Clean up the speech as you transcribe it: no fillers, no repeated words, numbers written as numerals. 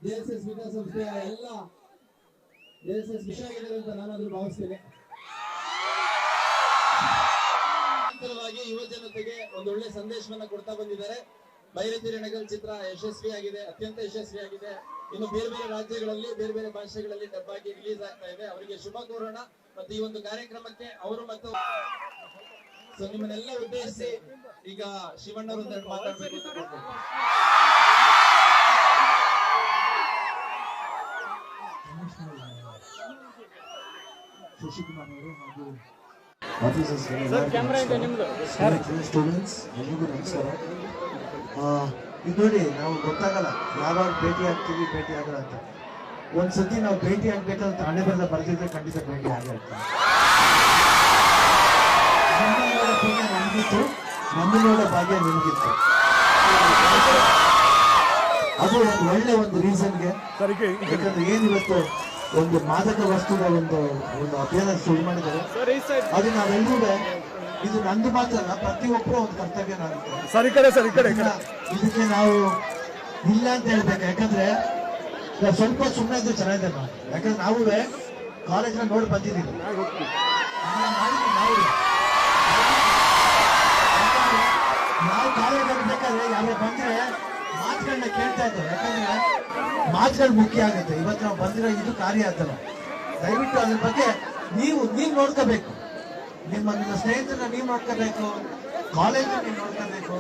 JSS ವಿದ್ಯಾಸಂಸ್ಥೆಯ ಎಲ್ಲ JSS ವಿಷಯ ಆಗಿದೆ ಅಂತ ನಾನಾದ್ರೂ ಭಾವಿಸ್ತೇನೆ. ನಿರಂತರವಾಗಿ ಯುವ ಜನತೆಗೆ ಒಂದು ಒಳ್ಳೆ ಸಂದೇಶವನ್ನ ಕೊಡ್ತಾ ಬಂದಿದ್ದಾರೆ. ಬೈರತಿರಣಗಲ್ ಚಿತ್ರ ಯಶಸ್ವಿಯಾಗಿದೆ, ಅತ್ಯಂತ ಯಶಸ್ವಿಯಾಗಿದೆ. ಇನ್ನು ಬೇರೆ ಬೇರೆ ರಾಜ್ಯಗಳಲ್ಲಿ ಬೇರೆ ಬೇರೆ ಭಾಷೆಗಳಲ್ಲಿ ಡಬ್ ಆಗಿ ರಿಲೀಸ್ ಆಗ್ತಾ ಇದೆ. ಅವರಿಗೆ ಶುಭ ಕೋರೋಣ. ಮತ್ತೆ ಈ ಒಂದು ಕಾರ್ಯಕ್ರಮಕ್ಕೆ ಅವರು ಮತ್ತು ನಿಮ್ಮನ್ನೆಲ್ಲ ಉದ್ದೇಶಿಸಿ ಈಗ ಶಿವಣ್ಣರು ಮಾತಾಡಬೇಕು. ಶಶಿಕುಮಾರ್ ಅವರು ಹಾಗೂ ಆಫೀಸರ್ಸ್ ಸ್ಟೂಡೆಂಟ್ಸ್ ಎಲ್ರಿಗೂ ನಮಸ್ಕಾರ. ಇದು ನೋಡಿ, ನಾವು ಗೊತ್ತಾಗಲ್ಲ ಯಾವಾಗ ಭೇಟಿ ಆಗ್ತೀವಿ ಭೇಟಿ ಆಗಲ್ಲ ಅಂತ. ಒಂದ್ಸತಿ ನಾವು ಭೇಟಿ ಆಗ್ಬೇಕಂತ ಹಣೆ ಬರಲ್ಲ ಬರ್ದಿದ್ರೆ ಖಂಡಿತ ಭೇಟಿ ಆಗಿರ್ತೀವಿ. ನಮ್ಮನ್ನೋಡ ಪುಣ್ಯ ನಮಗಿತ್ತು, ನಮ್ಮನ್ನೋಡ ಭಾಗ್ಯ ನಿಮಗಿತ್ತು. ಅದು ಒಂದು ಒಳ್ಳೆ ಒಂದು ರೀಸನ್ಗೆ. ಯಾಕಂದ್ರೆ ಏನಿವತ್ತು ಒಂದು ಮಾದಕ ವಸ್ತುದ ಒಂದು ಅಭಿಯಾನ ಶುರು ಮಾಡಿದ್ದಾರೆ. ಅದು ನಾವೆಲ್ಲರೂ, ಇದು ನಂದು ಮಾತ್ರ ಅಲ್ಲ, ಪ್ರತಿಯೊಬ್ಬರು ಒಂದು ಕರ್ತವ್ಯ ನಾವಿದೆ. ಇದಕ್ಕೆ ನಾವು ಇಲ್ಲ ಅಂತ ಹೇಳ್ಬೇಕು. ಯಾಕಂದ್ರೆ ಸ್ವಲ್ಪ ಸುಮ್ಮನೆ ಇದ್ರೆ ಚೆನ್ನಾಗಿದೆ ನಾವು. ಯಾಕಂದ್ರೆ ನಾವು ಕಾಲೇಜ್ನ ನೋಡಿ ಬಂದಿದ್ದೀವಿ. ನಾವು ಕಾಲೇಜ್ ಬೇಕಾದ್ರೆ ಯಾರು ಬಂದ್ರೆ ಮಾತುಗಳನ್ನ ಕೇಳ್ತಾ ಇದ್ದಾರೆ. ಯಾಕಂದ್ರೆ ಮಾತುಗಳು ಮುಖ್ಯ ಆಗುತ್ತೆ. ಇವತ್ತು ನಾವು ಬಂದಿರೋ ಇದು ಕಾರ್ಯ ಆಯ್ತಲ್ಲ, ದಯವಿಟ್ಟು ಅದ್ರ ಬಗ್ಗೆ ನೀವು ನೋಡ್ಕೋಬೇಕು. ನಿಮ್ಮ ಸ್ನೇಹಿತರನ್ನ ನೀವು ನೋಡ್ಕೋಬೇಕು, ಕಾಲೇಜ್ ನೀವು ನೋಡ್ಕೋಬೇಕು.